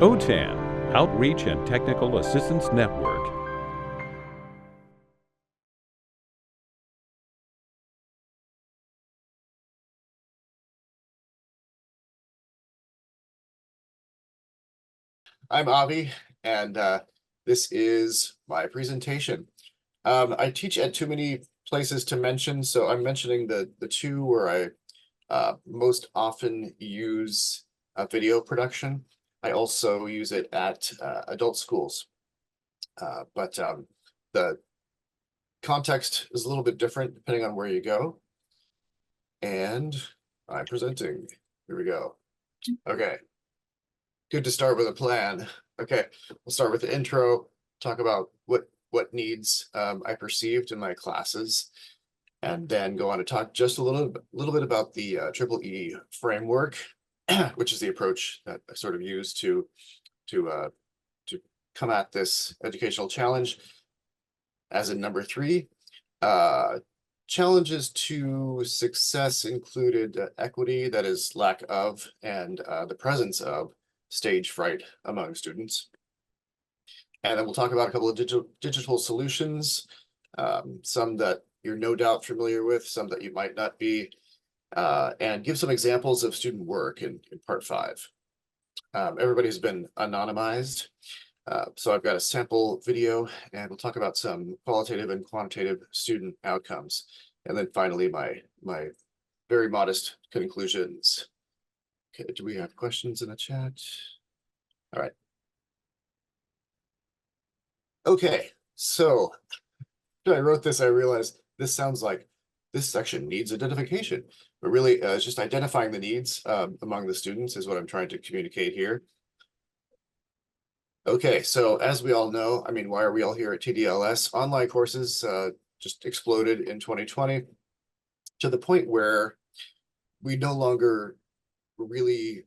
OTAN, Outreach and Technical Assistance Network. I'm Avi, and this is my presentation. I teach at too many places to mention, so I'm mentioning the two where I most often use video production. I also use it at adult schools, but the context is a little bit different depending on where you go. And I'm presenting. Here we go. Okay. Good to start with a plan. Okay, we'll start with the intro, talk about what needs I perceived in my classes, and then go on to talk just a little bit about the Triple E framework, which is the approach that I sort of use to come at this educational challenge. As in number 3, challenges to success included equity, that is lack of, and the presence of stage fright among students. And then we'll talk about a couple of digital solutions, some that you're no doubt familiar with, some that you might not be, and give some examples of student work in part 5. Everybody's been anonymized, so I've got a sample video, and we'll talk about some qualitative and quantitative student outcomes. And then finally, my very modest conclusions. Okay, do we have questions in the chat? All right. Okay, so when I wrote this, I realized this sounds like this section needs identification, but really it's just identifying the needs among the students is what I'm trying to communicate here. Okay, so as we all know, I mean, why are we all here at TDLS? Online courses just exploded in 2020 to the point where we no longer really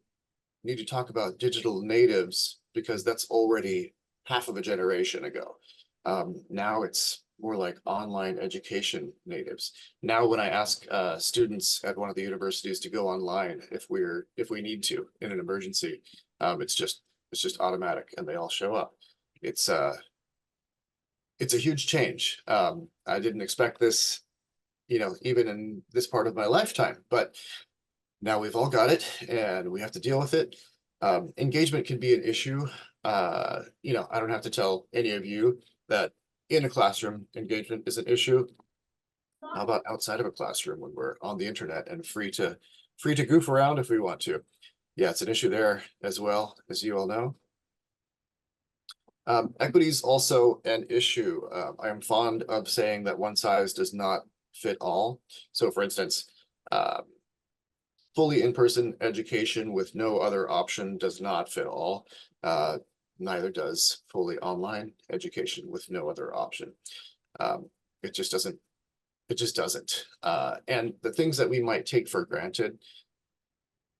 need to talk about digital natives because that's already half of a generation ago. Now it's more like online education natives. Now, when I ask students at one of the universities to go online, if we need to in an emergency, it's just automatic, and they all show up. It's a huge change. I didn't expect this, even in this part of my lifetime, but now we've all got it, and we have to deal with it. Engagement can be an issue. I don't have to tell any of you that in a classroom, engagement is an issue. How about outside of a classroom when we're on the internet and free to goof around if we want to? Yeah, it's an issue there as well, as you all know. Equity is also an issue. I am fond of saying that one size does not fit all. So for instance, fully in-person education with no other option does not fit all. Neither does fully online education with no other option. It just doesn't. And the things that we might take for granted,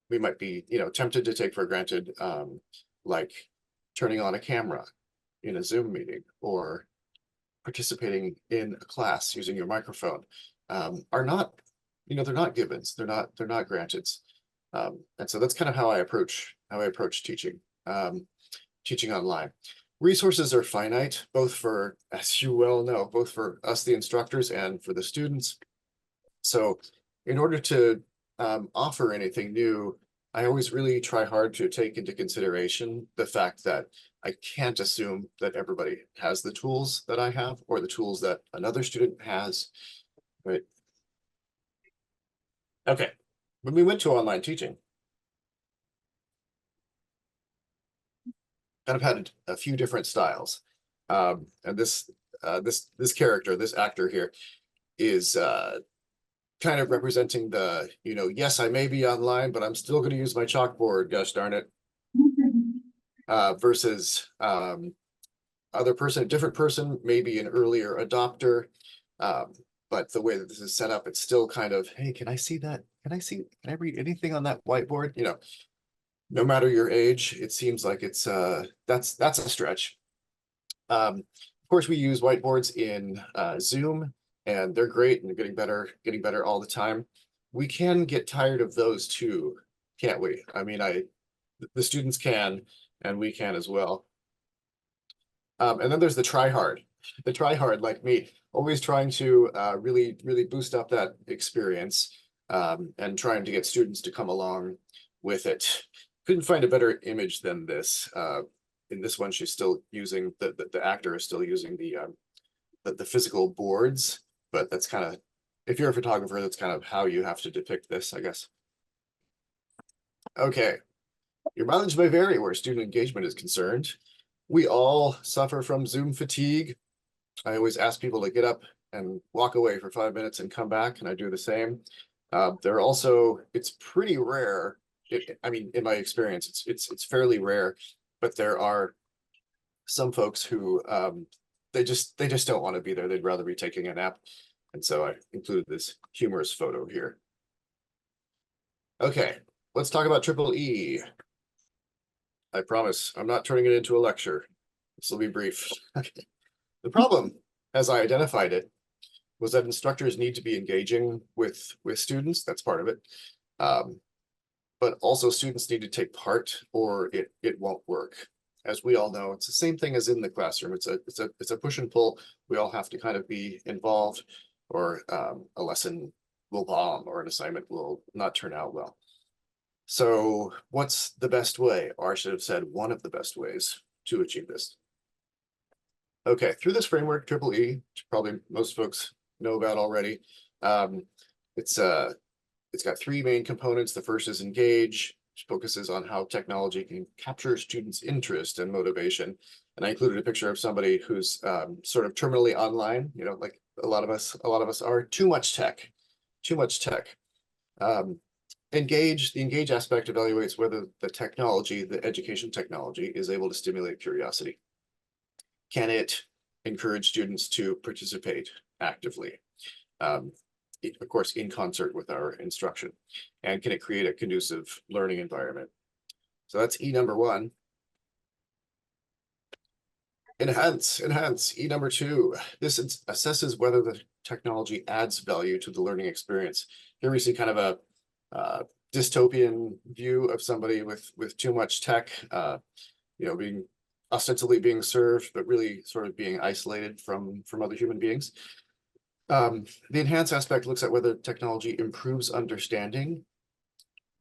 we might be, tempted to take for granted, like turning on a camera in a Zoom meeting or participating in a class using your microphone, are not, they're not givens. They're not granteds. And so that's kind of how I approach teaching, teaching online. Resources are finite, both for, as you well know, both for us, the instructors, and for the students. So in order to offer anything new, I always really try hard to take into consideration the fact that I can't assume that everybody has the tools that I have or the tools that another student has, right? Okay, when we went to online teaching, kind of had a few different styles. And this character, this actor here, is kind of representing the, yes, I may be online, but I'm still going to use my chalkboard, gosh darn it. Versus different person, maybe an earlier adopter. But the way that this is set up, it's still kind of, hey, can I see that? Can I read anything on that whiteboard? No matter your age, it seems like it's that's a stretch. Of course, we use whiteboards in Zoom, and they're great and getting better all the time. We can get tired of those too, can't we? I mean, the students can, and we can as well. And then there's the try hard like me, always trying to really boost up that experience, and trying to get students to come along with it. Couldn't find a better image than this. In this one, she's still using the actor is still using the physical boards, but that's kind of, if you're a photographer, that's kind of how you have to depict this, I guess. Okay, your mileage may vary where student engagement is concerned. We all suffer from Zoom fatigue. I always ask people to get up and walk away for 5 minutes and come back, and I do the same. There are also, it's pretty rare. I mean, in my experience, it's fairly rare, but there are some folks who they just don't want to be there. They'd rather be taking a nap, and so I included this humorous photo here. Okay, let's talk about triple E. I promise I'm not turning it into a lecture. This will be brief. The problem, as I identified it, was that instructors need to be engaging with students. That's part of it. But also students need to take part, or it won't work. As we all know, it's the same thing as in the classroom. It's a push and pull. We all have to kind of be involved, or a lesson will bomb, or an assignment will not turn out well. So what's the best way? Or I should have said one of the best ways to achieve this. Okay, through this framework, triple E, which probably most folks know about already, it's got three main components. The first is engage, which focuses on how technology can capture students' interest and motivation. And I included a picture of somebody who's sort of terminally online, you know, like a lot of us are. Too much tech. Engage, the engage aspect evaluates whether the technology, the education technology, is able to stimulate curiosity. Can it encourage students to participate actively? Of course, in concert with our instruction. And can it create a conducive learning environment? So that's E number one. Enhance, E number two. This assesses whether the technology adds value to the learning experience. Here we see kind of a dystopian view of somebody with too much tech, you know, being ostensibly being served, but really sort of being isolated from other human beings. The enhance aspect looks at whether technology improves understanding.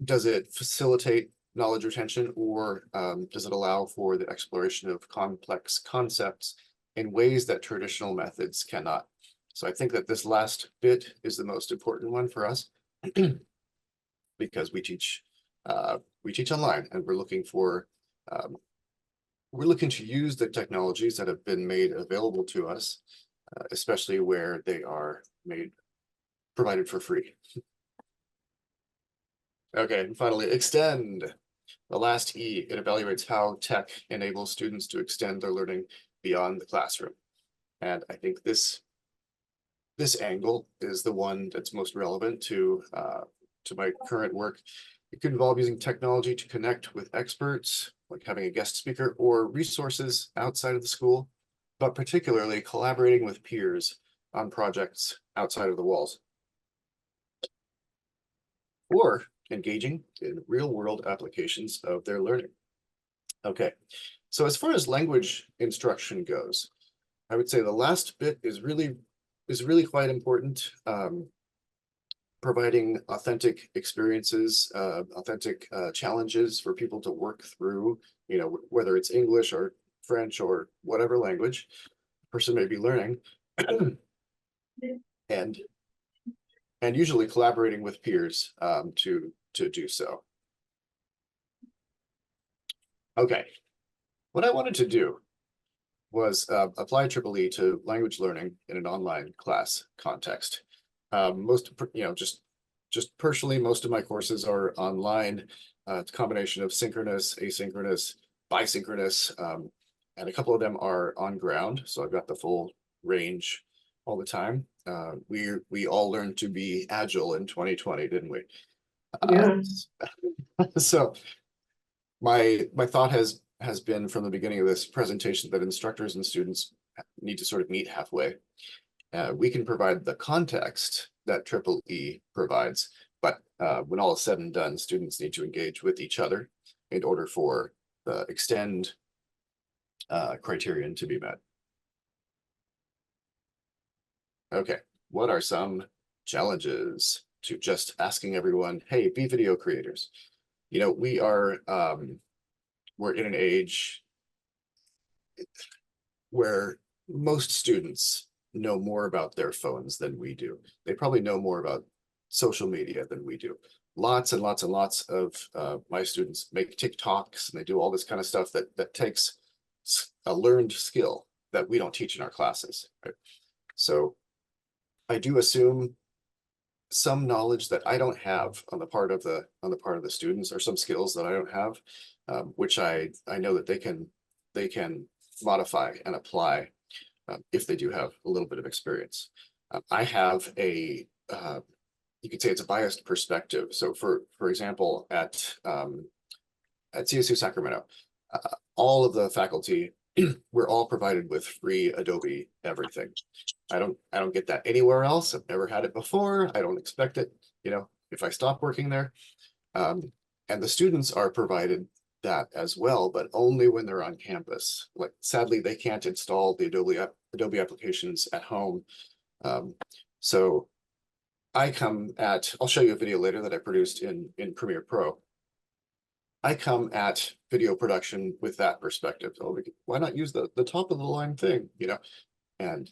Does it facilitate knowledge retention, or does it allow for the exploration of complex concepts in ways that traditional methods cannot? So I think that this last bit is the most important one for us because we teach online, and we're looking to use the technologies that have been made available to us, especially where they are provided for free. Okay, and finally, extend. The last E, it evaluates how tech enables students to extend their learning beyond the classroom. And I think this angle is the one that's most relevant to my current work. It could involve using technology to connect with experts, like having a guest speaker, or resources outside of the school, but particularly collaborating with peers on projects outside of the walls, or engaging in real-world applications of their learning. Okay, so as far as language instruction goes, I would say the last bit is really quite important. Providing authentic experiences, authentic challenges for people to work through, you know, whether it's English or French or whatever language a person may be learning, and usually collaborating with peers to do so. Okay, what I wanted to do was apply triple E to language learning in an online class context. Most, you know, just personally, most of my courses are online. It's a combination of synchronous, asynchronous, bisynchronous, and a couple of them are on ground. So I've got the full range all the time. We all learned to be agile in 2020, didn't we? Yeah. So my thought has been from the beginning of this presentation that instructors and students need to sort of meet halfway. We can provide the context that triple E provides, but when all is said and done, students need to engage with each other in order for the extend criterion to be met. Okay, what are some challenges to just asking everyone, hey, be video creators? You know, we're in an age where most students know more about their phones than we do. They probably know more about social media than we do. Lots and lots and lots of my students make TikToks and they do all this kind of stuff that takes a learned skill that we don't teach in our classes, right? So I do assume some knowledge that I don't have on the part of the students, or some skills that I don't have, which I know that they can modify and apply if they do have a little bit of experience. I have you could say it's a biased perspective. So for example, at CSU Sacramento, all of the faculty, we're all provided with free Adobe everything. I don't get that anywhere else. I've never had it before. I don't expect it, you know, if I stop working there. And the students are provided that as well, but only when they're on campus. Like, sadly, they can't install the Adobe applications at home. So I'll show you a video later that I produced in Premiere Pro. I come at video production with that perspective. Oh, why not use the top of the line thing, you know? And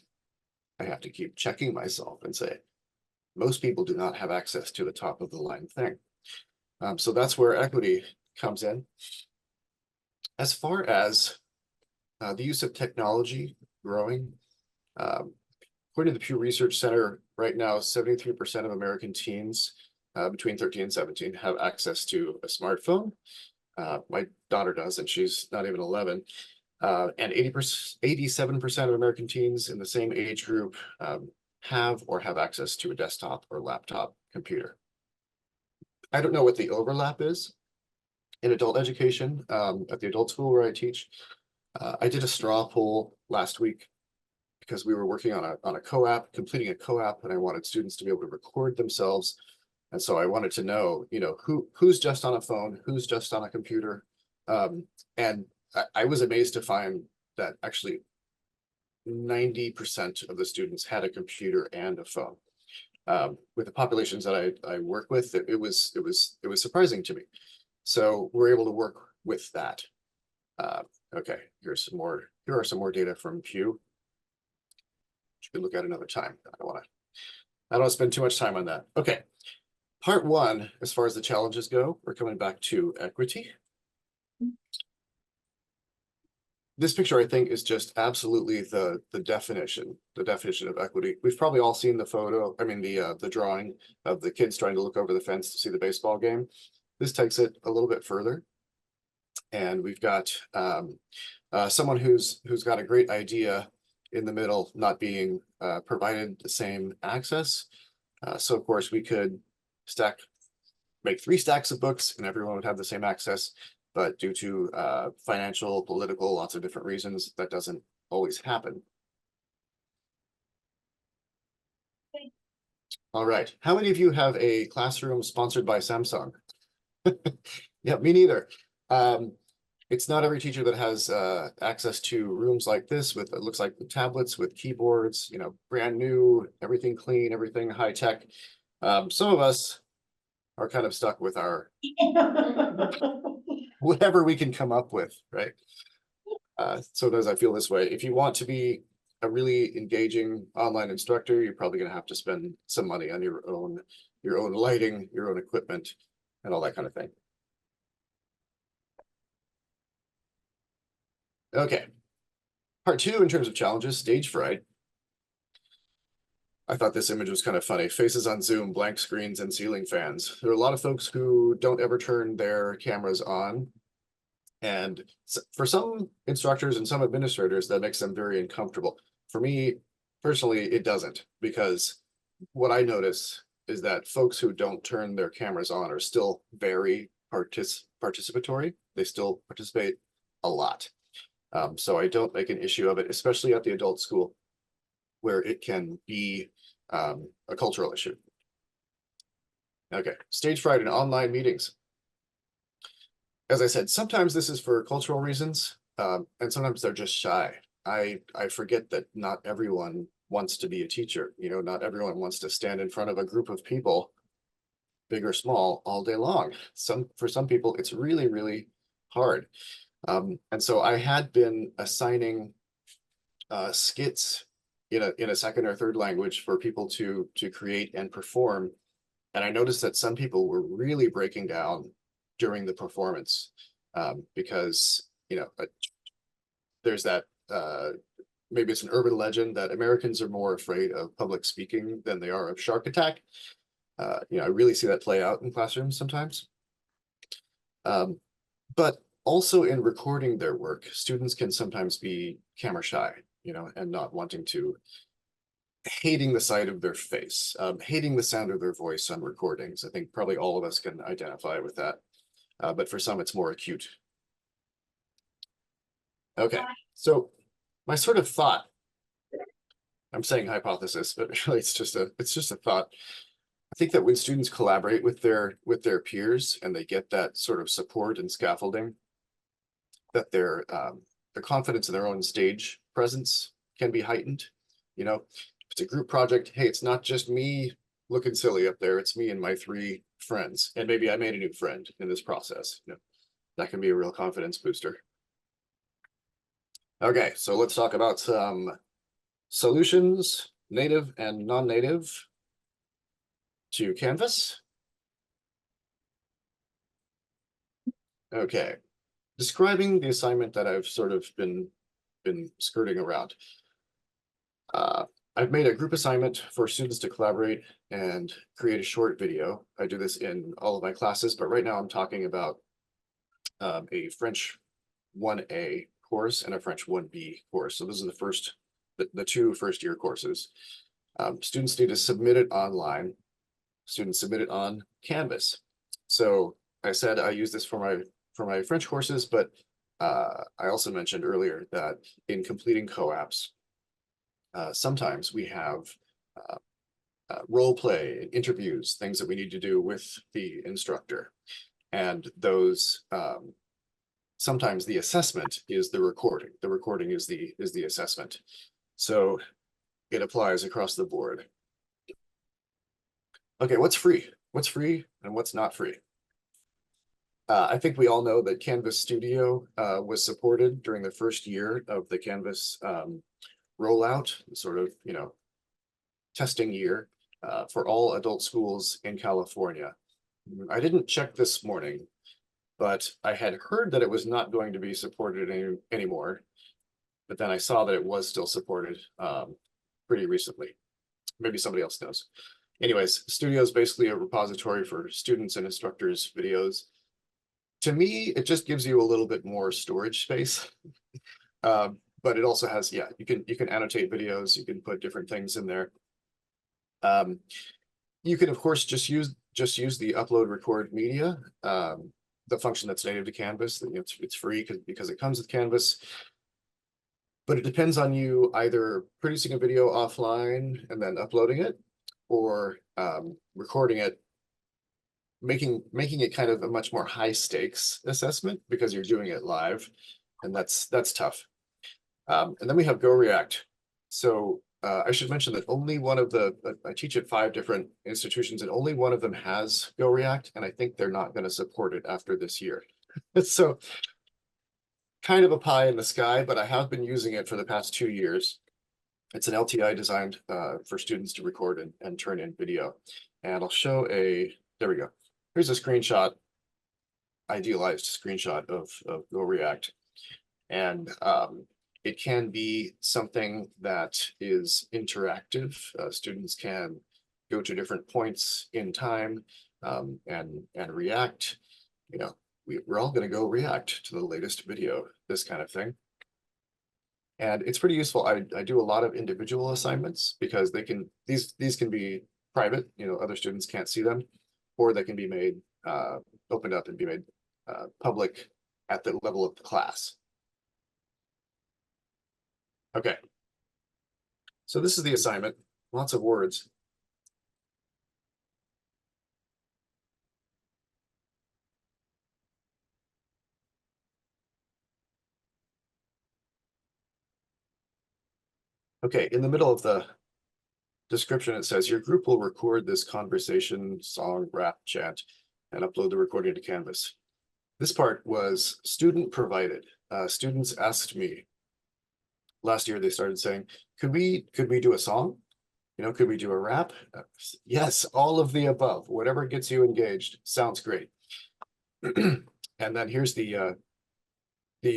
I have to keep checking myself and say, most people do not have access to the top of the line thing. So that's where equity comes in. As far as the use of technology growing, according to the Pew Research Center, right now, 73% of American teens between 13 and 17 have access to a smartphone. My daughter does, and she's not even 11. And 87% of American teens in the same age group have access to a desktop or laptop computer. I don't know what the overlap is in adult education at the adult school where I teach. I did a straw poll last week because we were working on a co-op, completing a co-op, and I wanted students to be able to record themselves. And so I wanted to know, you know, who's just on a phone, who's just on a computer. And I was amazed to find that actually 90% of the students had a computer and a phone. With the populations that I work with, it was surprising to me. So we're able to work with that. Okay, here are some more data from Pew. You can look at another time. I don't want to spend too much time on that. Okay, part one, as far as the challenges go, we're coming back to equity. This picture, I think, is just absolutely the definition of equity. We've probably all seen the photo, I mean, the drawing of the kids trying to look over the fence to see the baseball game. This takes it a little bit further. And we've got someone who's got a great idea in the middle, not being provided the same access. So of course we could make 3 stacks of books and everyone would have the same access. But due to financial, political, lots of different reasons, that doesn't always happen. Okay. All right. How many of you have a classroom sponsored by Samsung? Yeah, me neither. It's not every teacher that has access to rooms like this with, it looks like, the tablets with keyboards, you know, brand new, everything clean, everything high tech. Some of us are kind of stuck with our whatever we can come up with, right? Sometimes I feel this way. If you want to be a really engaging online instructor, you're probably going to have to spend some money on your own lighting, your own equipment, and all that kind of thing. Okay. Part 2, in terms of challenges, stage fright. I thought this image was kind of funny. Faces on Zoom, blank screens, and ceiling fans. There are a lot of folks who don't ever turn their cameras on. And for some instructors and some administrators, that makes them very uncomfortable. For me, personally, it doesn't, because what I notice is that folks who don't turn their cameras on are still very participatory. They still participate a lot. So I don't make an issue of it, especially at the adult school, where it can be a cultural issue. Okay, stage fright in online meetings. as I said, sometimes this is for cultural reasons, and sometimes they're just shy. I forget that not everyone wants to be a teacher. You know, not everyone wants to stand in front of a group of people, big or small, all day long. For some people, it's really, really hard. And so I had been assigning skits in a second or third language for people to create and perform. And I noticed that some people were really breaking down during the performance, because there's that maybe it's an urban legend that Americans are more afraid of public speaking than they are of shark attack. I really see that play out in classrooms sometimes. But also in recording their work, students can sometimes be camera shy, and not wanting to, hating the sight of their face, hating the sound of their voice on recordings. I think probably all of us can identify with that. But for some, it's more acute. Okay, so my sort of thought, I'm saying hypothesis, but really it's just a thought. I think that when students collaborate with their peers and they get that sort of support and scaffolding, that their confidence in their own stage presence can be heightened. If it's a group project, hey, it's not just me looking silly up there, it's me and my 3 friends, and maybe I made a new friend in this process. That can be a real confidence booster. Okay, so let's talk about some solutions, native and non-native, to Canvas. Okay, describing the assignment that I've sort of been skirting around. I've made a group assignment for students to collaborate and create a short video. I do this in all of my classes, but right now I'm talking about a French 1A course and a French 1B course. So those are the 2 first-year courses. Students need to submit it online. Students submit it on Canvas. So I said I use this for my French courses, but I also mentioned earlier that in completing co-ops, sometimes we have role play, interviews, things that we need to do with the instructor. And those, sometimes the assessment is the recording. The recording is the assessment. So it applies across the board. Okay, what's free? What's free and what's not free? I think we all know that Canvas Studio was supported during the first year of the Canvas rollout, sort of, testing year for all adult schools in California. I didn't check this morning, but I had heard that it was not going to be supported anymore. But then I saw that it was still supported pretty recently. Maybe somebody else knows. Anyways, Studio is basically a repository for students and instructors' videos. To me, it just gives you a little bit more storage space. But it also has, yeah, you can annotate videos, you can put different things in there. You can of course just use the upload record media, the function that's native to Canvas. It's free because it comes with Canvas. But it depends on you either producing a video offline and then uploading it, or recording it, making it kind of a much more high stakes assessment because you're doing it live, and that's tough. And then we have Go React. So I should mention that only one of I teach at 5 different institutions, and only one of them has Go React, and I think they're not going to support it after this year. So kind of a pie in the sky, but I have been using it for the past 2 years. It's an LTI designed for students to record and turn in video. And I'll show there we go. Here's a screenshot, idealized screenshot of Go React. And it can be something that is interactive. Students can go to different points in time and react. We're all going to go react to the latest video, this kind of thing. And it's pretty useful. I do a lot of individual assignments because these can be private, other students can't see them, or they can be made opened up and be made public at the level of the class. Okay, so this is the assignment, lots of words. Okay, in the middle of the description, it says your group will record this conversation, song, rap, chant, and upload the recording to Canvas. This part was student provided. Students asked me last year, they started saying, could we do a song? Could we do a rap? Yes, all of the above, whatever gets you engaged, sounds great. And then here's the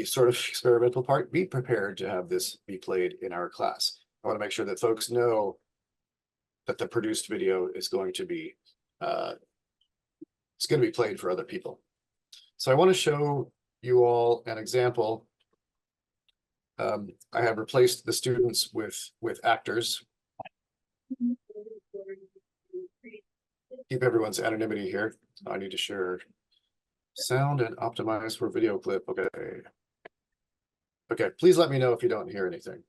sort of experimental part. Be prepared to have this be played in our class. I want to make sure that folks know that the produced video is going to be played for other people. So I want to show you all an example. I have replaced the students with actors. Keep everyone's anonymity here. I need to share sound and optimize for video clip. Okay. Okay, please let me know if you don't hear anything.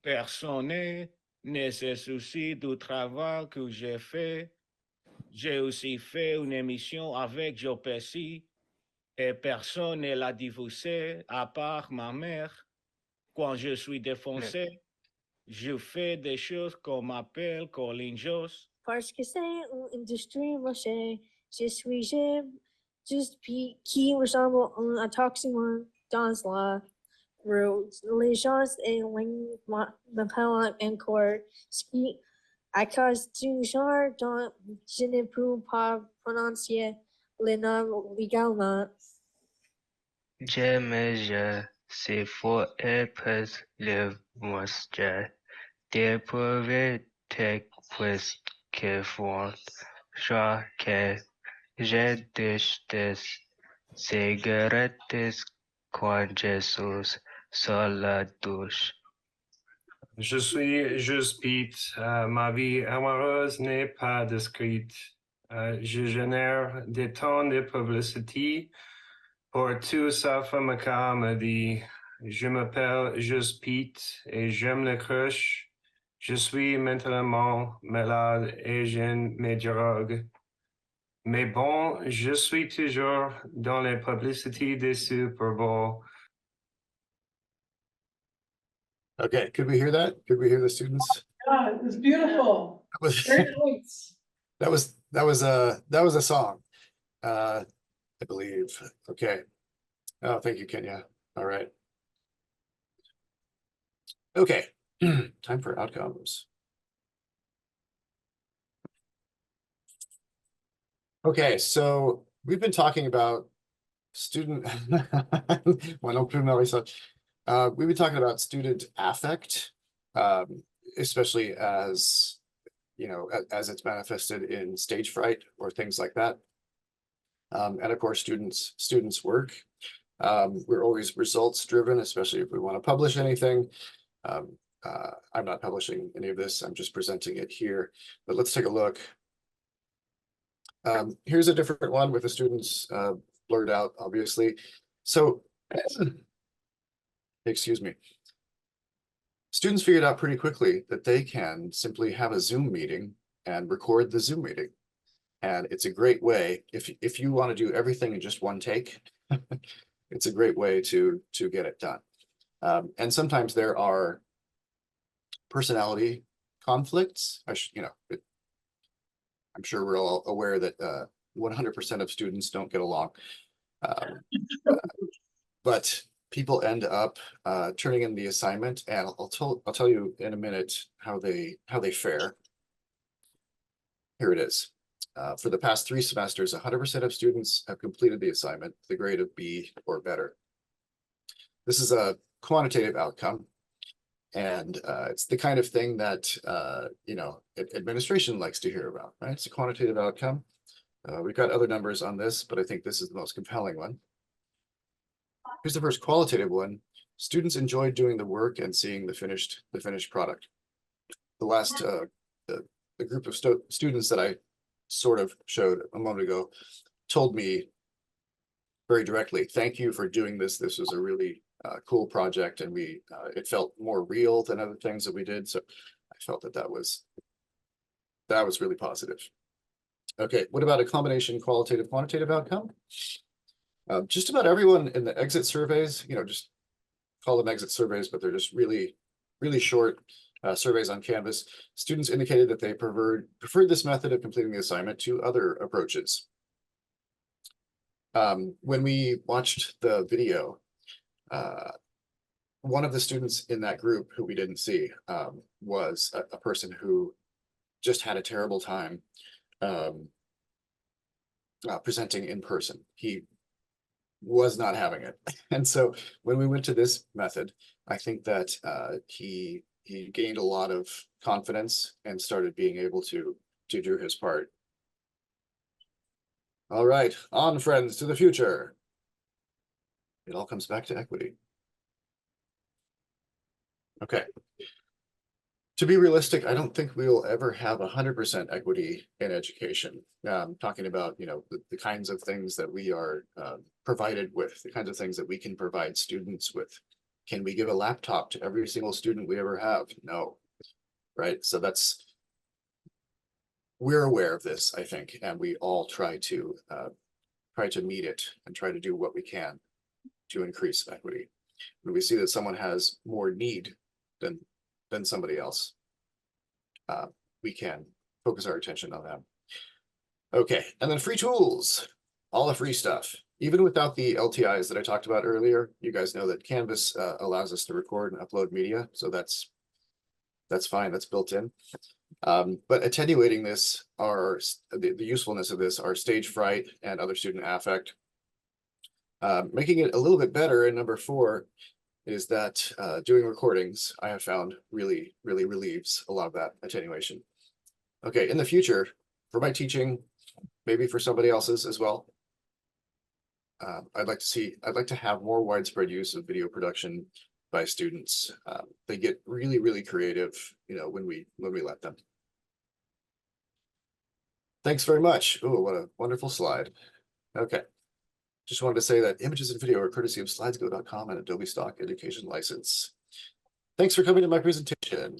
Personne ne se soucie du travail que j'ai fait. J'ai aussi fait une émission avec Joe Pesci et personne ne l'a diffusée à part ma mère. Quand je suis défoncé, je fais des choses qu'on m'appelle Colin Joss. Parce que c'est une industrie rochée, je suis juste qui ressemble à un toxin dans la rue. Les gens et m'appellent encore ski à cause du genre dont je ne peux pas prononcer le nom légalement. Je c'est faux et pas le monstre. Des pauvres textes que font genre que j'ai des cigarettes quand je suis sur la douche. Je suis juste Pete. Ma vie amoureuse n'est pas discrète. Je génère des tonnes de publicité pour tout ça. Famaka me dit, je m'appelle juste Pete et j'aime le crush. Je suis mentalement malade et j'aime mes drogues. Mais bon, je suis toujours dans les publicités des Super Bowl. Okay, could we hear that? Could we hear the students? God, it was beautiful. That was Great points. that was a song, I believe. Okay. Oh, thank you, Kenya. All right. Okay, time for outcomes. Okay, so we've been talking about student we've been talking about student affect, especially as as it's manifested in stage fright or things like that. And of course, students work. We're always results driven, especially if we want to publish anything. I'm not publishing any of this, I'm just presenting it here, but let's take a look. Here's a different one with the students blurred out, obviously. So, excuse me. Students figured out pretty quickly that they can simply have a Zoom meeting and record the Zoom meeting. And it's a great way, if you want to do everything in just one take, it's a great way to get it done. And sometimes there are personality conflicts. I'm sure we're all aware that 100% of students don't get along. But people end up turning in the assignment, and I'll tell you in a minute how they fare. Here it is. For the past 3 semesters, 100% of students have completed the assignment, the grade of B or better. This is a quantitative outcome, and it's the kind of thing that administration likes to hear about, right? It's a quantitative outcome. We've got other numbers on this, but I think this is the most compelling one. Here's the first qualitative one. Students enjoyed doing the work and seeing the finished product. The last the group of students that I sort of showed a moment ago told me very directly, thank you for doing this. This was a really cool project, and it felt more real than other things that we did. So I felt that was really positive. Okay, what about a combination qualitative quantitative outcome? Just about everyone in the exit surveys, just call them exit surveys, but they're just really short surveys on Canvas. Students indicated that they preferred this method of completing the assignment to other approaches. When we watched the video, one of the students in that group who we didn't see was a person who just had a terrible time presenting in person. He was not having it. And so when we went to this method, I think that he gained a lot of confidence and started being able to do his part. All right, on friends to the future. It all comes back to equity. Okay. To be realistic, I don't think we will ever have 100% equity in education. Talking about, you know, the kinds of things that we are provided with, the kinds of things that we can provide students with. Can we give a laptop to every single student we ever have? No, right? So we're aware of this, I think, and we all try to meet it and try to do what we can to increase equity. When we see that someone has more need than somebody else, we can focus our attention on them. Okay, and then free tools, all the free stuff. Even without the LTIs that I talked about earlier, you guys know that Canvas allows us to record and upload media, so that's fine, that's built in. But attenuating this are the usefulness of this are stage fright and other student affect. Making it a little bit better in number 4 is that doing recordings, I have found really relieves a lot of that attenuation. Okay, in the future, for my teaching, maybe for somebody else's as well, I'd like to have more widespread use of video production by students. They get really creative, you know, when we let them. Thanks very much. Oh, what a wonderful slide. Okay. Just wanted to say that images and video are courtesy of slidesgo.com and Adobe Stock Education License. Thanks for coming to my presentation.